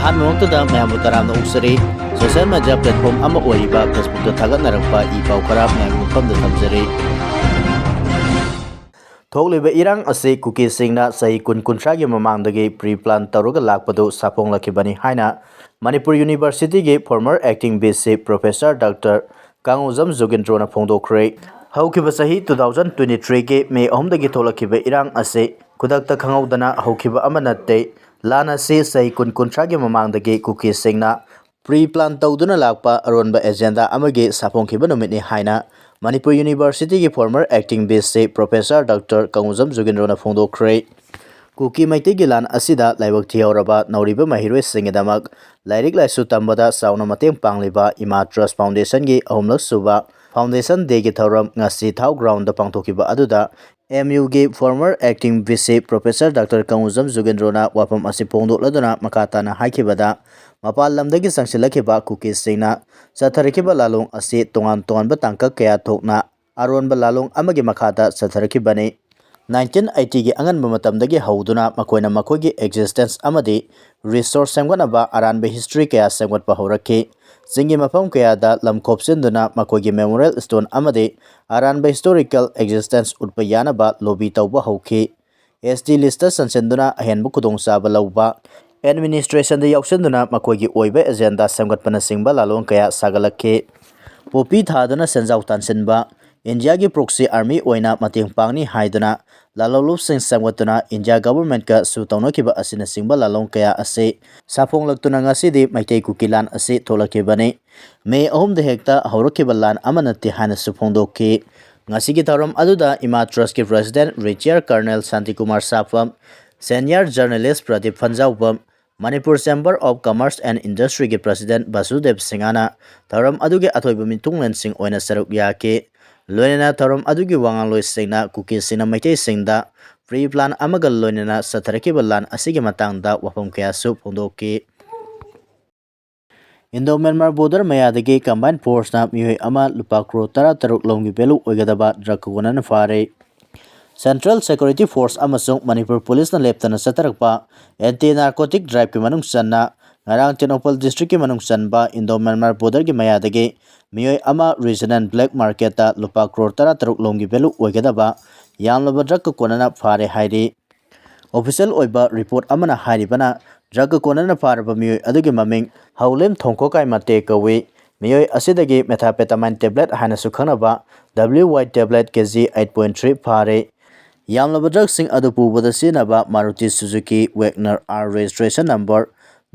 ꯑꯍꯥꯟꯕꯃꯛꯇꯗ ꯃꯌꯥꯝꯕꯨ ꯇꯔꯥꯝꯅ ꯑꯣꯛꯆꯔꯤ social media platform ꯑꯃ ꯑꯣꯏꯔꯤꯕ ꯐꯦꯁꯕꯨꯛꯇ ꯊꯥꯒꯠꯅꯔꯛꯄ ꯏ ꯄꯥꯎ ꯈꯔ ꯃꯌꯥꯝꯒꯤ ꯃꯐꯝꯗ ꯊꯝꯖꯔꯤ꯫ ꯊꯣꯛꯂꯤꯕ ꯏꯔꯥꯡ ꯑꯁꯤ ꯀꯨꯀꯤꯁꯤꯡꯅ ꯆꯍꯤ ꯀꯨꯟꯊ꯭ꯔꯥꯒꯤ ꯃꯃꯥꯡꯗꯒꯤ ꯄ꯭ꯔꯤ ꯄ꯭ꯂꯥꯟ ꯇꯧꯔꯒ ꯂꯥꯛꯄꯗꯨ ꯁꯥꯐꯣꯡꯂꯛꯈꯤꯕꯅꯤ ꯍꯥꯏꯅ ꯃꯅꯤꯄꯨꯔ ꯌꯨꯅꯤꯚꯔꯁꯤꯇꯤꯒꯤ former acting VC professor doctor Kangujam ꯖꯨꯒꯦꯟꯗ꯭ꯔꯣꯅ ꯐꯣꯡꯗꯣꯛꯈ꯭ꯔꯦ꯫ ꯍꯧꯈꯤꯕ ꯆꯍꯤ 2023ꯒꯤ ꯃꯦ 3ꯗꯒꯤ ꯊꯣꯛꯂꯛꯈꯤꯕ ꯏꯔꯥꯡ ꯑꯁꯤ ꯈꯨꯗꯛꯇ ꯈꯪꯍꯧꯗꯅ ꯍꯧꯈꯤꯕ ꯑꯃ ꯅꯠꯇꯦ꯫ ꯂꯥꯟ ꯑꯁꯤ ꯆꯍꯤ ꯀꯨꯟꯊ꯭ꯔꯥꯒꯤ ꯃꯃꯥꯡꯗꯒꯤ ꯀꯨꯀꯤꯁꯤꯡꯅ ꯄ꯭ꯔꯤ ꯄ꯭ꯂꯥꯟ ꯇꯧꯗꯨꯅ ꯂꯥꯛꯄ ꯑꯔꯣꯟꯕ ꯑꯦꯖꯦꯟꯗꯥ ꯑꯃꯒꯤ ꯁꯥꯐꯣꯡꯈꯤꯕ ꯅꯨꯃꯤꯠꯅꯤ ꯍꯥꯏꯅ ꯃꯅꯤꯄꯨꯔ ꯌꯨꯅꯤꯚꯔꯁꯤꯇꯤꯒꯤ former acting VC professor doctor Kangujam ꯖꯨꯒꯦꯟꯗ꯭ꯔꯣꯅ ꯐꯣꯡꯗꯣꯛꯈ꯭ꯔꯦ꯫ ꯀꯨꯀꯤ ꯃꯩꯇꯩꯒꯤ ꯂꯥꯟ ꯑꯁꯤꯗ ꯂꯥꯏꯕꯛ ꯊꯤꯍꯧꯔꯕ ꯅꯧꯔꯤꯕ ꯃꯍꯩꯔꯣꯏꯁꯤꯡꯒꯤꯗꯃꯛ ꯂꯥꯏꯔꯤꯛ ꯂꯥꯏꯁꯨ ꯇꯝꯕꯗ ꯆꯥꯎꯅ ꯃꯇꯦꯡ ꯄꯥꯡꯂꯤꯕ ꯏꯃꯥ ꯇ꯭ꯔꯁꯠ ꯐꯥꯎꯟꯗꯦꯁꯟꯒꯤ ꯑꯍꯨꯝꯂꯛ ꯁꯨꯕ ꯐꯥꯎꯟꯗꯦꯁꯟ ꯗꯦꯒꯤ ꯊꯧꯔꯝ ꯉꯁꯤ ꯊꯥꯎ ꯒ꯭ꯔꯥꯎꯟꯗ ꯄꯥꯡꯊꯣꯛꯈꯤꯕ ꯑꯗꯨꯗ ꯑꯦꯝ.ꯌꯨꯒꯤ former acting VC professor doctor Kangujam ꯖꯨꯒꯦꯟꯗ꯭ꯔꯣꯅ ꯋꯥꯐꯝ ꯑꯁꯤ ꯐꯣꯡꯗꯣꯛꯂꯗꯨꯅ ꯃꯈꯥ ꯇꯥꯅ ꯍꯥꯏꯈꯤꯕꯗ ꯃꯄꯥꯟ ꯂꯝꯗꯒꯤ ꯆꯪꯁꯤꯜꯂꯛꯈꯤꯕ ꯀꯨꯀꯤꯁꯤꯡꯅ ꯆꯠꯊꯔꯛꯈꯤꯕ ꯂꯥꯂꯣꯡ ꯑꯁꯤ ꯇꯣꯉꯥꯟ ꯇꯣꯉꯥꯟꯕ ꯇꯥꯡꯀꯛ ꯀꯌꯥ ꯊꯣꯛꯅ ꯑꯔꯣꯟꯕ ꯂꯥꯂꯣꯡ ꯑꯃꯒꯤ ꯃꯈꯥꯗ ꯆꯠꯊꯔꯛꯈꯤꯕꯅꯤ꯫ 1980ꯒꯤ ꯑꯉꯟꯕ ꯃꯇꯝꯗꯒꯤ ꯍꯧꯗꯨꯅ ꯃꯈꯣꯏꯅ ꯃꯈꯣꯏꯒꯤ ꯑꯦꯛꯖꯤꯁꯇꯦꯟꯁ ꯑꯃꯗꯤ ꯔꯤꯁꯣꯔꯁ ꯁꯦꯝꯒꯠꯅꯕ ꯑꯔꯥꯟꯕ ꯍꯤꯁꯇ꯭ꯔꯤ ꯀꯌꯥ ꯁꯦꯝꯒꯠꯄ ꯍꯧꯔꯛꯈꯤ꯫ ꯆꯤꯡꯒꯤ ꯃꯐꯝ ꯀꯌꯥꯗ ꯂꯝ ꯈꯣꯞꯆꯤꯟꯗꯨꯅ ꯃꯈꯣꯏꯒꯤ ꯃꯦꯃꯣꯔꯤꯌꯦꯜ ꯁ꯭ꯇꯣꯟ ꯑꯃꯗꯤ ꯑꯔꯥꯟꯕ ꯍꯤꯁꯇꯣꯔꯤꯀꯦꯜ ꯑꯦꯛꯖꯤꯁꯇꯦꯟꯁ ꯎꯠꯄ ꯌꯥꯅꯕ ꯂꯣꯕꯤ ꯇꯧꯕ ꯍꯧꯈꯤ꯫ ꯑꯦꯁ.ꯇꯤ ꯂꯤꯁꯇ ꯆꯟꯁꯤꯟꯗꯨꯅ ꯑꯍꯦꯟꯕ ꯈꯨꯗꯣꯡꯆꯥꯕ ꯂꯧꯕ, ꯑꯦꯗꯃꯤꯅꯤꯁꯇ꯭ꯔꯦꯁꯟꯗ ꯌꯥꯎꯁꯤꯟꯗꯨꯅ ꯃꯈꯣꯏꯒꯤ ꯑꯣꯏꯕ ꯑꯦꯖꯦꯟꯗꯥ ꯁꯦꯝꯒꯠꯄꯅꯆꯤꯡꯕ ꯂꯥꯂꯣꯡ ꯀꯌꯥ ꯁꯥꯒꯠꯂꯛꯈꯤ꯫ ꯄꯣꯄꯤ ꯊꯥꯗꯨꯅ ꯁꯦꯟꯖꯥꯎ ꯇꯥꯟꯁꯤꯟꯕ, ꯏꯟꯗꯤꯌꯥꯒꯤ ꯄ꯭ꯔꯣꯛꯁꯤ ꯑꯥꯔꯃꯤ ꯑꯣꯏꯅ ꯃꯇꯦꯡ ꯄꯥꯡꯅꯤ ꯍꯥꯏꯗꯨꯅ ꯂꯥꯂꯣꯡꯂꯨꯞꯁꯤꯡ ꯁꯦꯝꯒꯠꯇꯨꯅ ꯏꯟꯗꯤꯌꯥ ꯒꯚꯔꯟꯃꯦꯟꯠꯀ ꯁꯨ ꯇꯧꯅꯈꯤꯕ ꯑꯁꯤꯅꯆꯤꯡꯕ ꯂꯥꯂꯣꯡ ꯀꯌꯥ ꯑꯁꯤ ꯁꯥꯐꯣꯡꯂꯛꯇꯨꯅ ꯉꯁꯤꯗꯤ ꯃꯩꯇꯩ ꯀꯨꯀꯤ ꯂꯥꯟ ꯑꯁꯤ ꯊꯣꯛꯂꯛꯈꯤꯕꯅꯤ꯫ ꯃꯦ 3ꯗ ꯍꯦꯛꯇ ꯍꯧꯔꯛꯈꯤꯕ ꯂꯥꯟ ꯑꯃ ꯅꯠꯇꯦ ꯍꯥꯏꯅꯁꯨ ꯐꯣꯡꯗꯣꯛꯈꯤ꯫ ꯉꯁꯤꯒꯤ ꯊꯧꯔꯝ ꯑꯗꯨꯗ ꯏꯃꯥ ꯇ꯭ꯔꯁꯠꯀꯤ president retired colonel Shantikumar Sapam, senior journalist Pradip Phanjoubam, Manipur chamber of commerce and ꯏꯟꯗꯁꯇ꯭ꯔꯤꯒꯤ ꯄ꯭ꯔꯁꯤꯗꯦꯟꯠ ꯕꯁꯨꯗꯦꯕ ꯁꯤꯡꯍꯅ ꯊꯧꯔꯝ ꯑꯗꯨꯒꯤ ꯑꯊꯣꯏꯕ ꯃꯤꯊꯨꯡꯂꯦꯟꯁꯤꯡ ꯑꯣꯏꯅ ꯁꯔꯨꯛ ꯌꯥꯈꯤ꯫ ꯂꯣꯏꯅꯅ ꯊꯧꯔꯝ ꯑꯗꯨꯒꯤ ꯋꯥꯉꯥꯡꯂꯣꯏꯁꯤꯡꯅ ꯀꯨꯀꯤꯁꯤꯡꯅ ꯃꯩꯇꯩꯁꯤꯡꯗ ꯄ꯭ꯔꯤ ꯄ꯭ꯂꯥꯟ ꯑꯃꯒ ꯂꯣꯏꯅꯅ ꯆꯠꯊꯔꯛꯈꯤꯕ ꯂꯥꯟ ꯑꯁꯤꯒꯤ ꯃꯇꯥꯡꯗ ꯋꯥꯐꯝ ꯀꯌꯥꯁꯨ ꯐꯣꯡꯗꯣꯛꯈꯤ꯫ ꯏꯟꯗꯣ-ꯃ꯭ꯌꯥꯟꯃꯥꯔ ꯕꯣꯔꯗꯔ ꯃꯌꯥꯗꯒꯤ ꯀꯝꯕꯥꯏꯟ ꯐꯣꯔꯁꯅ ꯃꯤꯑꯣꯏ ꯑꯃ ꯂꯨꯄꯥ ꯀ꯭ꯔꯣꯔ 13 ꯂꯣꯝꯒꯤ ꯚꯦꯂꯨ ꯑꯣꯏꯒꯗꯕ ꯗ꯭ꯔꯒ ꯀꯣꯀꯣꯅꯠꯅ ꯐꯥꯔꯦ꯫ ꯁꯦꯟꯇ꯭ꯔꯦꯜ ꯁꯦꯀ꯭ꯌꯨꯔꯤꯇꯤ ꯐꯣꯔꯁ ꯑꯃꯁꯨꯡ ꯃꯅꯤꯄꯨꯔ ꯄꯨꯂꯤꯁꯅ ꯂꯦꯞꯇꯅ ꯆꯠꯊꯔꯛꯄ ꯑꯦꯟꯇꯤ ꯅꯥꯔꯀꯣꯇꯤꯛ ꯗ꯭ꯔꯥꯏꯚꯀꯤ ꯃꯅꯨꯡ ꯆꯟꯅ ꯉꯔꯥꯡ ꯇꯦꯡꯅꯧꯄꯜ ꯗꯤꯁꯇ꯭ꯔꯤꯛꯀꯤ ꯃꯅꯨꯡ ꯆꯟꯕ ꯏꯟꯗꯣ-ꯃ꯭ꯌꯥꯟꯃꯥꯔ ꯕꯣꯔꯗꯔꯒꯤ ꯃꯌꯥꯗꯒꯤ ꯃꯤꯑꯣꯏ ꯑꯃ ꯔꯤꯖꯅꯦꯜ ꯕ꯭ꯂꯦꯛ ꯃꯥꯔꯀꯦꯠꯇ ꯂꯨꯄꯥ ꯀ꯭ꯔꯣꯔ 13 ꯂꯣꯝꯒꯤ ꯚꯦꯂꯨ ꯑꯣꯏꯒꯗꯕ ꯌꯥꯝꯂꯕ ꯗ꯭ꯔꯒ ꯀꯣꯀꯣꯅꯠꯅ ꯐꯥꯔꯦ ꯍꯥꯏꯔꯤ꯫ ꯑꯣꯐꯤꯁꯤꯌꯦꯜ ꯑꯣꯏꯕ ꯔꯤꯄꯣꯔꯠ ꯑꯃꯅ ꯍꯥꯏꯔꯤꯕꯅ ꯗ꯭ꯔꯒ ꯀꯣꯀꯣꯅꯠꯅ ꯐꯥꯔꯕ ꯃꯤꯑꯣꯏ ꯑꯗꯨꯒꯤ ꯃꯃꯤꯡ ꯍꯥꯎꯂꯦꯝ ꯊꯣꯡꯀꯣꯀꯥꯏ ꯃꯇꯦ ꯀꯧꯏ꯫ ꯃꯤꯑꯣꯏ ꯑꯁꯤꯗꯒꯤ ꯃꯦꯊꯥꯝꯐꯦꯇꯥꯃꯥꯏꯟ ꯇꯦꯕ꯭ꯂꯦꯠ ꯍꯥꯏꯅꯁꯨ ꯈꯪꯅꯕ WY ꯇꯦꯕ꯭ꯂꯦꯠ ꯀꯦꯖꯤ 8.3 ꯐꯥꯔꯦ꯫ ꯌꯥꯝꯂꯕ ꯗ꯭ꯔꯒꯁꯤꯡ ꯑꯗꯨ ꯄꯨꯕꯗ ꯁꯤꯖꯤꯟꯅꯕ Maruti Suzuki wagon R registration number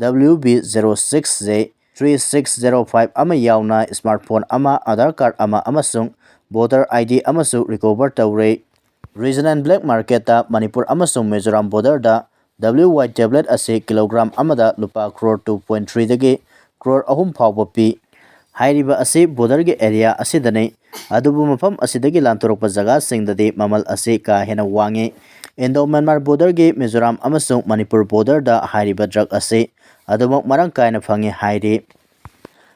WB06J3605 ꯑꯃ ꯌꯥꯎꯅ ꯁ꯭ꯃꯥꯔꯠꯐꯣꯟ ꯑꯃ, ꯑꯥꯙꯥꯔ ꯀꯥꯔꯗ ꯑꯃ ꯑꯃꯁꯨꯡ ꯚꯣꯇꯔ ID ꯑꯃꯁꯨ ꯔꯤꯀꯣꯚꯔ ꯇꯧꯔꯦ꯫ ꯔꯤꯖꯅꯦꯜ ꯕ꯭ꯂꯦꯛ ꯃꯥꯔꯀꯦꯠꯇ ꯃꯅꯤꯄꯨꯔ ꯑꯃꯁꯨꯡ ꯃꯤꯖꯣꯔꯥꯝ ꯕꯣꯔꯗꯔꯗ WY ꯇꯦꯕ꯭ꯂꯦꯠ ꯑꯁꯤ ꯀꯤꯂꯣꯒ꯭ꯔꯥꯝ ꯑꯃꯗ ꯂꯨꯄꯥ ꯀ꯭ꯔꯣꯔ 2.3ꯗꯒꯤ ꯀ꯭ꯔꯣꯔ 3 ꯐꯥꯎꯕ ꯄꯤ꯫ ꯍꯥꯏꯔꯤꯕ ꯑꯁꯤ ꯕꯣꯔꯗꯔꯒꯤ ꯑꯦꯔꯤꯌꯥ ꯑꯁꯤꯗꯅꯤ, ꯑꯗꯨꯕꯨ ꯃꯐꯝ ꯑꯁꯤꯗꯒꯤ ꯂꯥꯟꯊꯣꯔꯛꯄ ꯖꯒꯥꯁꯤꯡꯗꯗꯤ ꯃꯃꯜ ꯑꯁꯤ ꯀꯥ ꯍꯦꯟꯅ ꯋꯥꯡꯏ꯫ ꯏꯟꯗꯣ-ꯃ꯭ꯌꯥꯟꯃꯥꯔ ꯕꯣꯔꯗꯔꯒꯤ ꯃꯤꯖꯣꯔꯥꯝ ꯑꯃꯁꯨꯡ ꯃꯅꯤꯄꯨꯔ ꯕꯣꯔꯗꯔꯗ ꯍꯥꯏꯔꯤꯕ ꯗ꯭ꯔꯒ ꯑꯁꯤ ꯑꯗꯨꯃꯛ ꯃꯔꯥꯡ ꯀꯥꯏꯅ ꯐꯪꯏ ꯍꯥꯏꯔꯤ꯫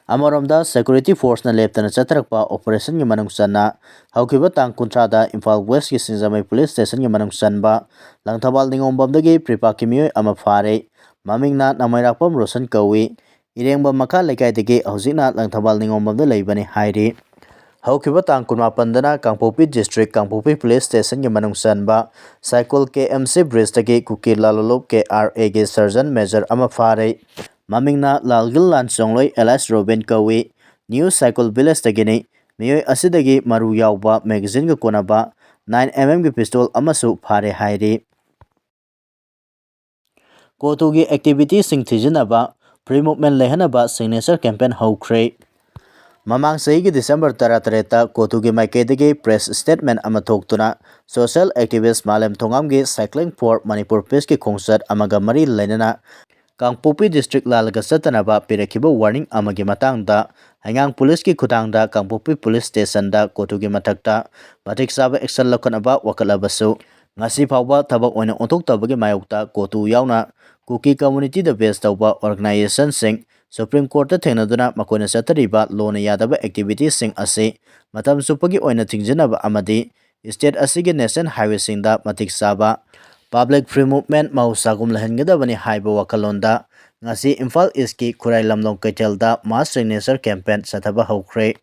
ꯑꯃꯔꯣꯝꯗ ꯁꯦꯀ꯭ꯌꯨꯔꯤꯇꯤ ꯐꯣꯔꯁꯅ ꯂꯦꯞꯇꯅ ꯆꯠꯊꯔꯛꯄ ꯑꯣꯄꯔꯦꯁꯟꯒꯤ ꯃꯅꯨꯡ ꯆꯟꯅ ꯍꯧꯈꯤꯕ ꯇꯥꯡ 30ꯗ ꯏꯝꯐꯥꯜ ꯋꯦꯁꯠꯀꯤ ꯁꯤꯡꯖꯃꯩ ꯄꯨꯂꯤꯁ ꯁ꯭ꯇꯦꯁꯟꯒꯤ ꯃꯅꯨꯡ ꯆꯟꯕ ꯂꯪꯊꯕꯥꯜ ꯅꯤꯉꯣꯝꯕꯝꯗꯒꯤ ꯄ꯭ꯔꯤꯄꯥꯛꯀꯤ ꯃꯤꯑꯣꯏ ꯑꯃ ꯐꯥꯔꯦ꯫ ꯃꯃꯤꯡꯅ ꯅꯃꯣꯏꯔꯥꯛꯄꯝ ꯔꯣꯁꯟ ꯀꯧꯏ꯫ ꯏꯔꯦꯡꯕꯝ ꯃꯈꯥ ꯂꯩꯀꯥꯏꯗꯒꯤ ꯍꯧꯖꯤꯛꯅ ꯂꯪꯊꯕꯥꯜ ꯅꯤꯉꯣꯝꯕꯝꯗ ꯂꯩꯕꯅꯤ ꯍꯥꯏꯔꯤ꯫ ꯍꯧꯈꯤꯕ ꯇꯥꯡ 18ꯗꯅ ꯀꯥꯡꯄꯣꯛꯄꯤ ꯗꯤꯁꯇ꯭ꯔꯤꯛ ꯀꯥꯡꯄꯣꯛꯄꯤ ꯄꯨꯂꯤꯁ ꯁ꯭ꯇꯦꯁꯟꯒꯤ ꯃꯅꯨꯡ ꯆꯟꯕ ꯁꯥꯏꯀꯨꯜ KMC ꯕ꯭ꯔꯤꯖꯗꯒꯤ ꯀꯨꯀꯤ ꯂꯥꯂꯣꯡꯂꯨꯞ KRAꯒꯤ ꯁꯔꯖꯟ ꯃꯦꯖꯔ ꯑꯃ ꯐꯥꯔꯦ꯫ ꯃꯃꯤꯡꯅ ꯂꯥꯜꯒꯤꯜ ꯂꯥꯟꯆꯣꯡꯂꯣꯏ ꯑꯦꯂꯥꯏꯁ ꯔꯣꯕꯤꯟ ꯀꯧꯏ꯫ ꯅ꯭ꯌꯨ ꯁꯥꯏꯀꯨꯜ ꯚꯤꯂꯦꯖꯇꯒꯤꯅꯤ꯫ ꯃꯤꯑꯣꯏ ꯑꯁꯤꯗꯒꯤ ꯃꯔꯨ ꯌꯥꯎꯕ ꯃꯦꯒꯥꯖꯤꯟꯒ ꯀꯣꯟꯅꯕ 9mm ꯄꯤꯁꯇꯣꯜ ꯑꯃꯁꯨ ꯐꯥꯔꯦ ꯍꯥꯏꯔꯤ꯫ ꯀꯣꯇꯨꯒꯤ ꯑꯦꯛꯇꯤꯚꯤꯇꯤꯁꯤꯡ ꯊꯤꯖꯤꯟꯅꯕ, ꯐ꯭ꯔꯤ ꯃꯨꯚꯃꯦꯟꯠ ꯂꯩꯍꯟꯅꯕ ꯁꯤꯒꯅꯦꯆꯔ ꯀꯦꯝꯄꯦꯟ ꯍꯧꯈ꯭ꯔꯦ꯫ ꯃꯃꯥꯡ ꯆꯍꯤꯒꯤ ꯗꯤꯁꯦꯝꯕꯔ 18ꯗ ꯀꯣꯇꯨꯒꯤ ꯃꯥꯏꯀꯩꯗꯒꯤ ꯄ꯭ꯔꯦꯁ ꯁ꯭ꯇꯦꯠꯃꯦꯟꯠ ꯑꯃ ꯊꯣꯛꯇꯨꯅ ꯁꯣꯁꯤꯌꯦꯜ ꯑꯦꯛꯇꯤꯚꯤꯁꯠ ꯃꯥꯂꯦꯝ ꯊꯣꯉꯥꯝꯒꯤ ꯁꯥꯏꯀ꯭ꯂꯤꯡ ꯐꯣꯔ ꯃꯅꯤꯄꯨꯔ ꯄꯤꯁꯀꯤ ꯈꯣꯡꯆꯠ ꯑꯃꯒ ꯃꯔꯤ ꯂꯩꯅꯅ ꯀꯥꯡꯄꯣꯛꯄꯤ ꯗꯤꯁꯇ꯭ꯔꯤꯛ ꯂꯥꯜꯂꯒ ꯆꯠꯇꯅꯕ ꯄꯤꯔꯛꯈꯤꯕ ꯋꯥꯔꯅꯤꯡ ꯑꯃꯒꯤ ꯃꯇꯥꯡꯗ ꯍꯩꯉꯥꯡ ꯄꯨꯂꯤꯁꯀꯤ ꯈꯨꯠꯊꯥꯡꯗ ꯀꯥꯡꯄꯣꯛꯄꯤ ꯄꯨꯂꯤꯁ ꯁ꯭ꯇꯦꯁꯟꯗ ꯀꯣꯇꯨꯒꯤ ꯃꯊꯛꯇ ꯃꯇꯤꯛ ꯆꯥꯕ ꯑꯦꯛꯁꯟ ꯂꯧꯈꯠꯅꯕ ꯋꯥꯀꯠꯂꯕꯁꯨ ꯉꯁꯤ ꯐꯥꯎꯕ ꯊꯕꯛ ꯑꯣꯏꯅ ꯑꯣꯟꯊꯣꯛꯇꯕꯒꯤ ꯃꯥꯌꯣꯛꯇ ꯀꯣꯇꯨ ꯌꯥꯎꯅ ꯀꯨꯀꯤ ꯀꯝꯃ꯭ꯌꯨꯅꯤꯇꯤꯗ ꯕꯦꯖ ꯇꯧꯕ ꯑꯣꯔꯒꯅꯥꯏꯖꯦꯁꯟꯁꯤꯡ ꯁꯨꯄ꯭ꯔꯤꯝ ꯀꯣꯔꯠꯇ ꯊꯦꯡꯅꯗꯨꯅ ꯃꯈꯣꯏꯅ ꯆꯠꯊꯔꯤꯕ ꯂꯣꯅ ꯌꯥꯗꯕ ꯑꯦꯛꯇꯤꯚꯤꯇꯤꯁꯤꯡ ꯑꯁꯤ ꯃꯇꯝ ꯆꯨꯞꯄꯒꯤ ꯑꯣꯏꯅ ꯊꯤꯡꯖꯤꯟꯅꯕ ꯑꯃꯗꯤ ꯁ꯭ꯇꯦꯠ ꯑꯁꯤꯒꯤ ꯅꯦꯁꯅꯦꯜ ꯍꯥꯏꯋꯦꯁꯤꯡꯗ ꯃꯇꯤꯛ ꯆꯥꯕ ꯄꯕ꯭ꯂꯤꯛ ꯐ꯭ꯔꯤ ꯃꯨꯚꯃꯦꯟꯠ ꯃꯍꯧꯁꯥꯒꯨꯝ ꯂꯩꯍꯟꯒꯗꯕꯅꯤ ꯍꯥꯏꯕ ꯋꯥꯈꯜꯂꯣꯟꯗ ngasi Imphal East ki Khurai Lamlong Kaithelda mass signature campaign sathaba haukhre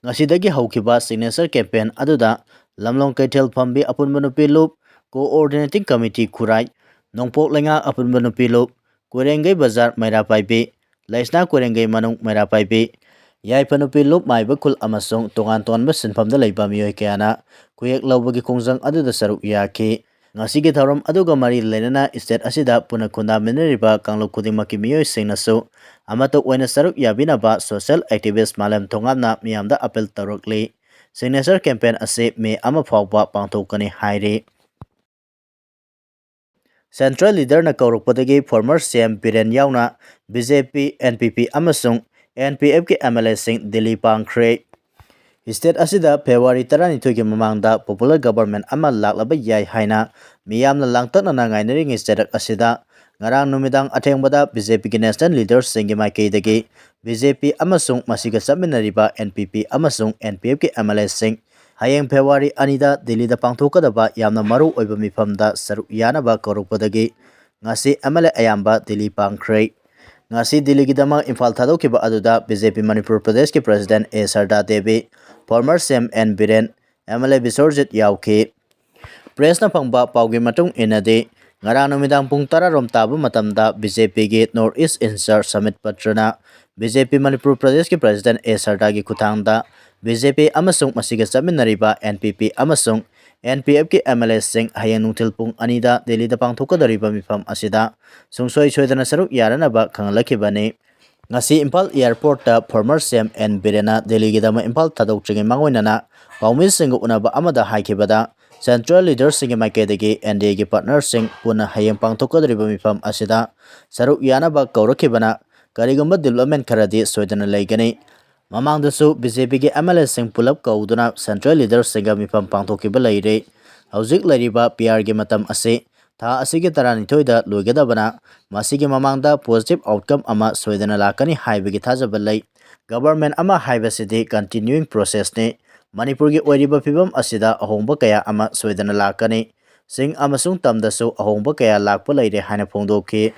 ngasidagi haukiba signature campaign aduda Lamlong Kaithel phambi apunba nupi lup coordinating committee Khurai Nongpok lenga apunba nupi lup Kurengai Bazar Maira Paibi Laisna Kurengai Manung Maira Paibi Yaipa nupi lup maiba khul amasung tongan tonba sinphamda leiba mioi kayana kuyek lawbagi khongjang aduda saruk yaki ngasigi tharom aduga mari lenana state asida puna khunda minariba kanglup khudingmaki mioi singnasu amato oina saruk yabinaba social activist malem thongamna miyamda appeal tawrakli signature campaign ase me ama phawba pangthokani hairi Central leader na kaurakpadagi former CM Biren yauna BJP NPP amasung NPF ki MLA sing Delhi pangkhre State asida February 12 ki mamangda popular government ama laklaba yai haina miyamna langtakna na ngainari ngi state asida ngarang numidang athengbada BJP ki national leaders singi maikeidagi BJP amasung masiga saminariba NPP amasung NPF ki MLA sing hayeng February anida Delhi da pangthokadaba yamna maru oiba mifamda saruk yanaba korokpadagi ngasi MLA ayamba Delhi pangkhre ngasi Delhi ki dama Imphal thadokkiba aduda BJP Manipur Pradesh ki President A Sarda Devi former CM N Biren MLA Bisorjit yauki press na phangba paugi matung inade ngarang numidang pung 10 rom tabu matamda BJP ki North East Insar Summit Patrana BJP Manipur Pradesh ki President A Sarda ki kuthangda BJP amasung masiga saminariba NPP amasung NPF ki MLA sing hayang nungthil pung anida Delhi da pangthokadariba mifam asida sungsoi soidana saruk yaranaba khanglakibani ngasi Imphal airport ta former CM N Birena Delhi gi dama Imphal thadok chingi mangoinana paumi sing unaba amada haikibada central leaders sing makedagi NDA gi partner sing puna hayang pangthokadariba mifam asida saruk yanaba kaurakibana karigumba development kharadi soidana leigani mamangdasu BJP gi MLA sing pulap kauduna central leaders sing mifam pangthokiba leire hauzik lariba PR gi matam ase tha asigi taranithoi da loigadabana masigi mamangda positive outcome ama soidana lakani haibagi thajaba lei government ama haibasidi continuing process ne Manipur gi oiriba phibam asida ahongba kaya ama soidana lakani sing amasung tamdasu ahongba kaya lakpa leire haina phongdokhi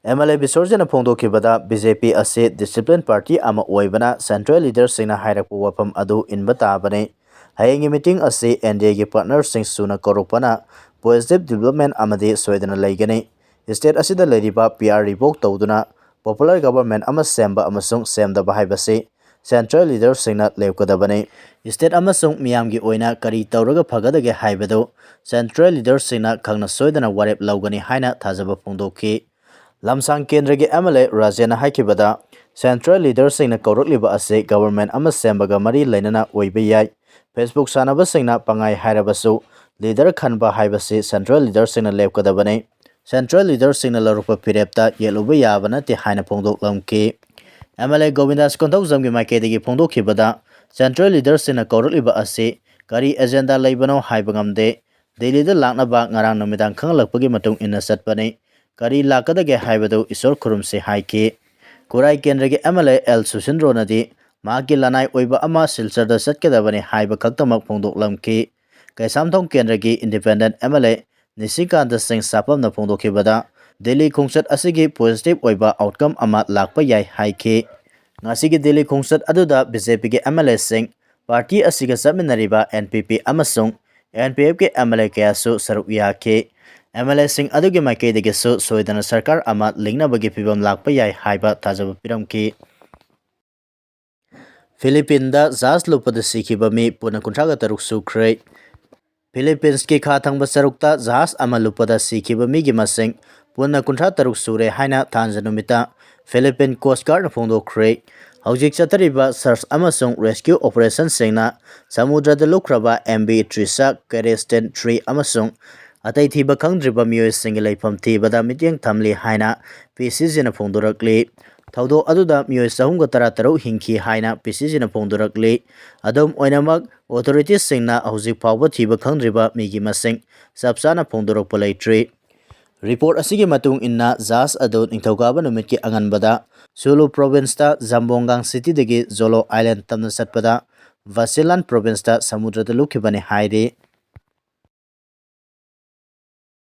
MLA Bisorjana phongdokhibada BJP ase discipline party ama oibana central leaders singna hairakpa wafam adu inba tabane hayengi meeting ase NDA gi partners sing suna korokpana positive development amadi soidana leigani state asida leriba PR revoke tawduna popular government ama semba amasung semdaba haibase central leaders singna lepkadabane state amasung miyamgi oina kari tawraga phagadage haibado central leaders singna khangna soidana warep lawgani haina thajaba phongdokhi lamsang kendra gi MLA Rajena haikibada central leaders singna kaurakliba ase government ama sembaga mari lainana oiba yai Facebook sanaba singna pangai hairabasu leader khanba haibase central leaders singna lepkadabane central leaders singna larupa pirepta yeluba yabana te haina phongdok lamki MLA Govindas Konthau jamgi makedegi phongdok khibada central leaders singna kaurakliba ase kari agenda leibano haibangamde Delhi da laknaba ngarang namidang khanglakpagi matung inna satpane kari lakadage haibado isor khurumse haiki kurai kendragi MLA L Susindro nadi maki lanai oiba ama silsarda satkadabane haiba khaktamak phongdok lamki kaisamthong kendragi independent MLA Nisikanta Singh sapamna phongdokhibada Delhi khongchat asigi positive oiba outcome ama lakpa yai haiki ngasigi Delhi khongchat aduda BJP gi MLA Singh party asiga saminariba NPP amasung NPF ki MLA kayasu saruk yaki MLA Singh adugi maikeidagi su soidana sarkar ama lingnabagi phibam lakpa yai haiba thajaba piramki Philippines da jazz lupada sikhiba mi puna kuntraga taruk sukhrei Philippines ki kha thangba sarukta jahaz ama lupada sikhiba mi gi masing puna kuntra taruk sure haina thanjanumita Philippine Coast Guard na phongdokhrei hojik chatariba search amasung rescue operation singna samudrada lukraba MB Trisa Keresten 3 amasung atai thiba khangdriba mioi singi leifam thibada mityeng thamli haina PCG na phongdorakli thaudo aduda mioi sahumga tara tarau hingki haina PCG na phongdorakli adom oinamak authorities singna hojik phawba thiba khangdriba migi masing sapsana phongdorakpa leitri report asigi matung inna jas adu ningthokaba numitki anganbada Sulu province ta Zambongang city dagi Jolo Island tamna satpada Vasilan province ta samudrada lukhibani hairi